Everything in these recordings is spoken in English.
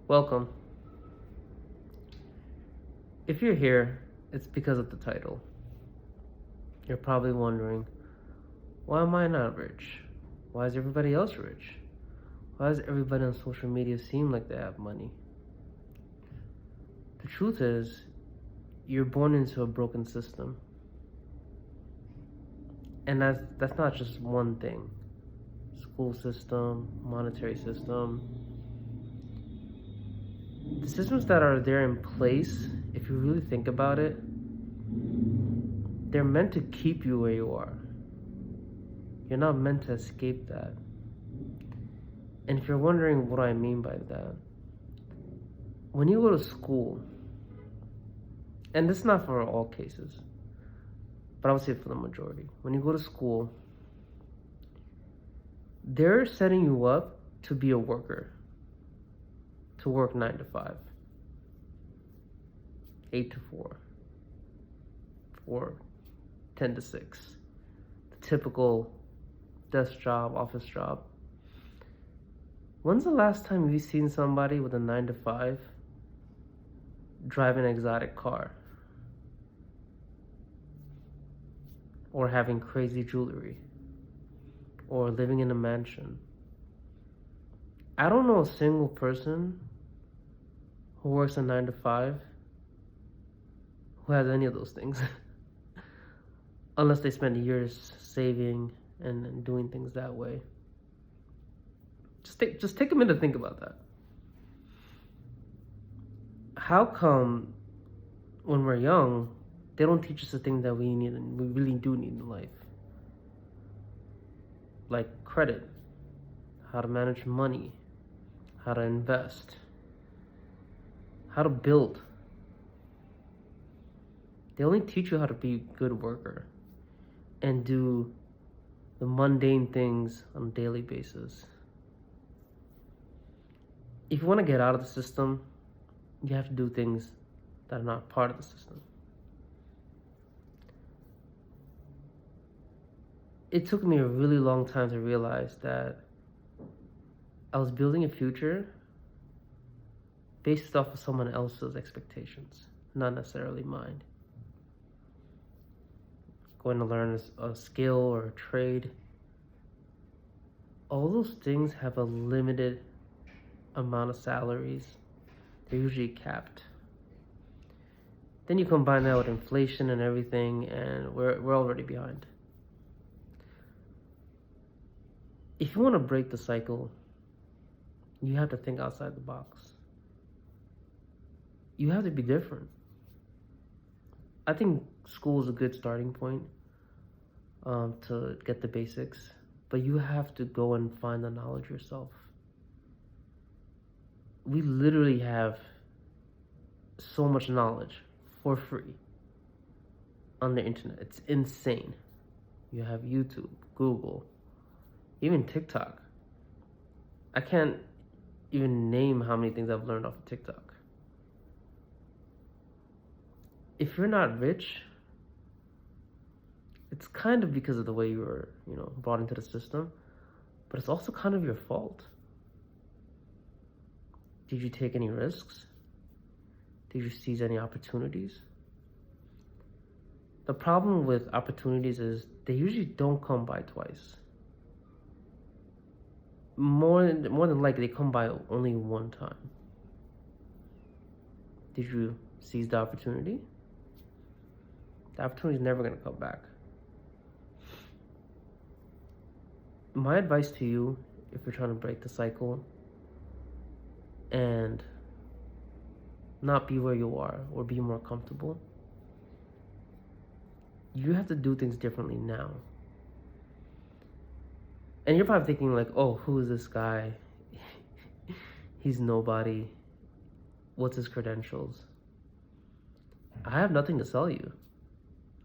Welcome. If you're here, it's because of the title. You're probably wondering, why am I not rich? Why is everybody else rich? Why does everybody on social media seem like they have money? The truth is, you're born into a broken system. And that's not just one thing. School system, monetary system. The systems that are there in place, if you really think about it, they're meant to keep you where you are. You're not meant to escape that. And if you're wondering what I mean by that, when you go to school, and this is not for all cases, but I would say for the majority, when you go to school, they're setting you up to be a worker, to work 9 to 5, 8 to 4, or 10 to 6, the typical desk job, office job. When's the last time you've seen somebody with a 9 to 5 drive an exotic car or having crazy jewelry or living in a mansion? I don't know a single person who works a 9 to 5 who has any of those things unless they spend years saving and doing things that way. Just take a minute to think about that. How come when we're young, they don't teach us the things that we need and we really do need in life? Like credit, how to manage money, how to invest, how to build. They only teach you how to be a good worker and do the mundane things on a daily basis. If you want to get out of the system, you have to do things that are not part of the system. It took me a really long time to realize that I was building a future based off of someone else's expectations, not necessarily mine. Going to learn a skill or a trade, all those things have a limited amount of salaries. They're usually capped. Then you combine that with inflation and everything, and we're already behind. If you want to break the cycle, you have to think outside the box. You have to be different. I think school is a good starting point to get the basics, but you have to go and find the knowledge yourself. We literally have so much knowledge for free on the internet. It's insane. You have YouTube, Google, even TikTok. I can't even name how many things I've learned off of TikTok. If you're not rich, it's kind of because of the way you were, brought into the system, but it's also kind of your fault. Did you take any risks? Did you seize any opportunities? The problem with opportunities is they usually don't come by twice. More than likely, they come by only one time. Did you seize the opportunity? The opportunity is never going to come back. My advice to you, if you're trying to break the cycle and not be where you are or be more comfortable, you have to do things differently now. And you're probably thinking like, oh, who is this guy? He's nobody. What's his credentials? I have nothing to sell you.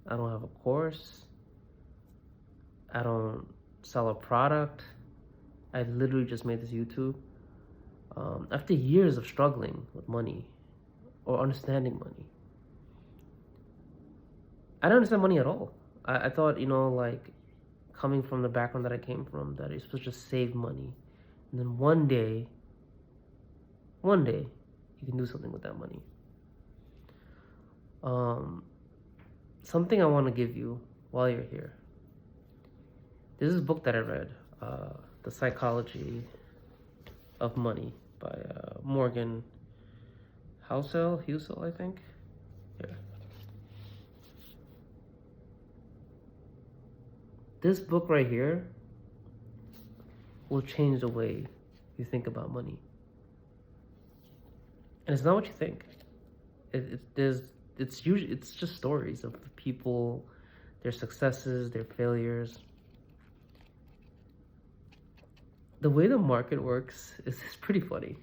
I don't have a course. I don't sell a product. I literally just made this YouTube after years of struggling with money or understanding money. I didn't understand money at all. I thought, coming from the background that I came from, that you're supposed to just save money. And then one day, One day, you can do something with that money. Something I want to give you while you're here. There's this book that I read, The Psychology of Money by Morgan Housel, I think. Here. This book right here will change the way you think about money. And it's not what you think. It's just stories of people, their successes, their failures. The way the market works is pretty funny.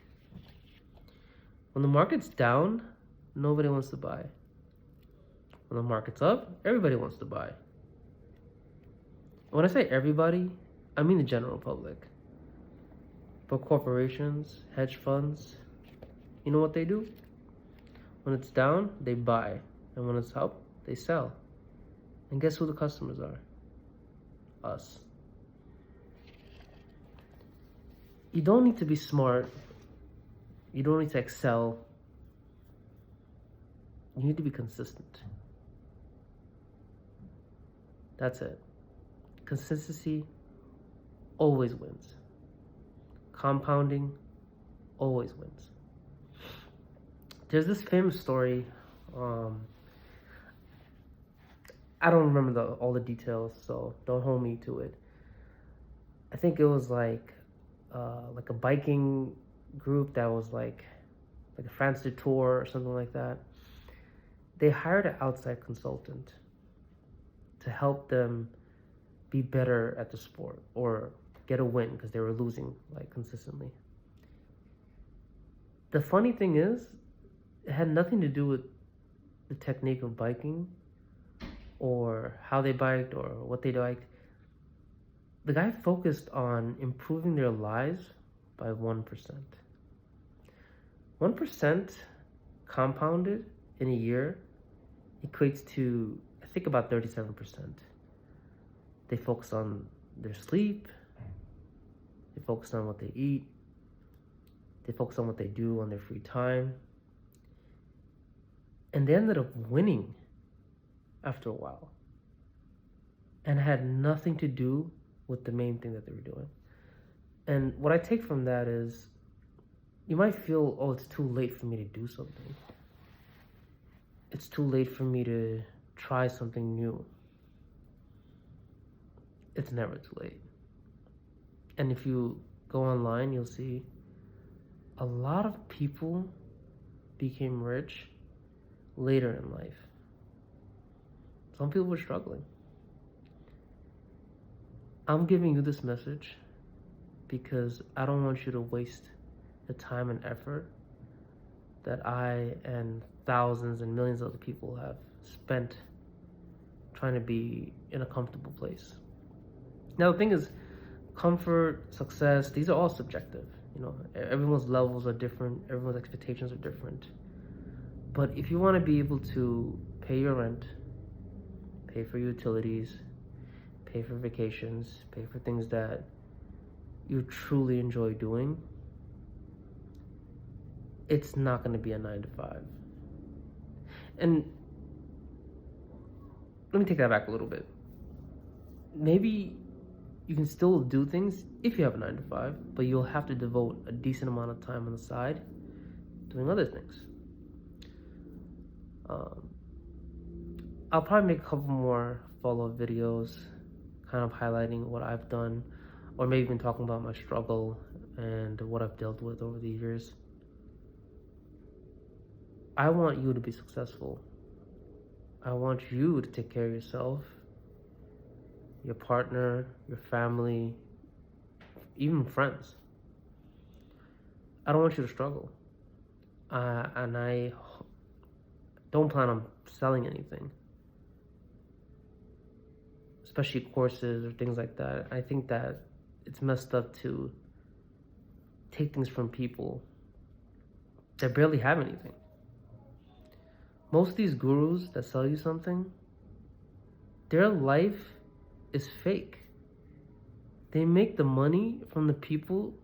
When the market's down, nobody wants to buy. When the market's up, everybody wants to buy. When I say everybody, I mean the general public. But corporations, hedge funds, you know what they do? When it's down, they buy. And when it's up, they sell. And guess who the customers are? Us. You don't need to be smart. You don't need to excel. You need to be consistent. That's it. Consistency always wins. Compounding always wins. There's this famous story. I don't remember all the details, so don't hold me to it. I think it was like a biking group that was like a France tour or something like that. They hired an outside consultant to help them be better at the sport or get a win because they were losing like consistently. The funny thing is, it had nothing to do with the technique of biking or how they biked or what they biked. The guy focused on improving their lives by 1%. 1% compounded in a year equates to, I think, about 37%. They focus on their sleep. They focus on what they eat. They focus on what they do on their free time. And they ended up winning after a while. And it had nothing to do with the main thing that they were doing. And what I take from that is, you might feel, oh, it's too late for me to do something. It's too late for me to try something new. It's never too late. And if you go online, you'll see a lot of people became rich later in life. Some people were struggling. I'm giving you this message because I don't want you to waste the time and effort that I and thousands and millions of other people have spent trying to be in a comfortable place. Now, the thing is, comfort, success, these are all subjective. You know, everyone's levels are different. Everyone's expectations are different. But if you want to be able to pay your rent, pay for utilities, pay for vacations, pay for things that you truly enjoy doing, it's not going to be a 9 to 5. And let me take that back a little bit. Maybe you can still do things if you have a 9 to 5, but you'll have to devote a decent amount of time on the side doing other things. I'll probably make a couple more follow-up videos kind of highlighting what I've done, or maybe even talking about my struggle and what I've dealt with over the years. I want you to be successful. I want you to take care of yourself, your partner, your family, even friends. I don't want you to struggle. And I don't plan on selling anything, especially courses or things like that. I think that it's messed up to take things from people that barely have anything. Most of these gurus that sell you something, their life is fake. They make the money from the people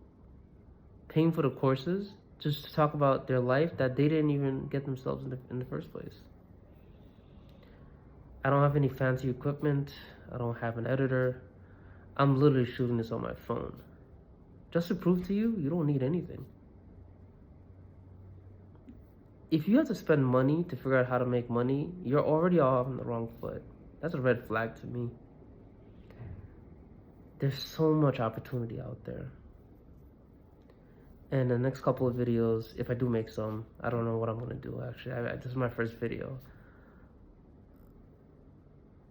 paying for the courses just to talk about their life that they didn't even get themselves in the first place. I don't have any fancy equipment. I don't have an editor. I'm literally shooting this on my phone. Just to prove to you, you don't need anything. If you have to spend money to figure out how to make money, you're already off on the wrong foot. That's a red flag to me. There's so much opportunity out there. And the next couple of videos, if I do make some, I don't know what I'm gonna do actually. This is my first video.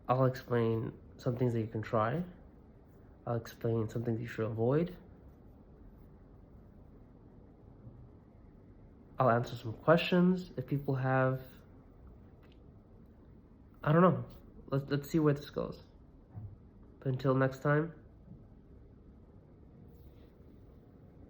I'll explain some things that you can try. I'll explain some things you should avoid. I'll answer some questions if people have. I don't know. Let's see where this goes. But until next time.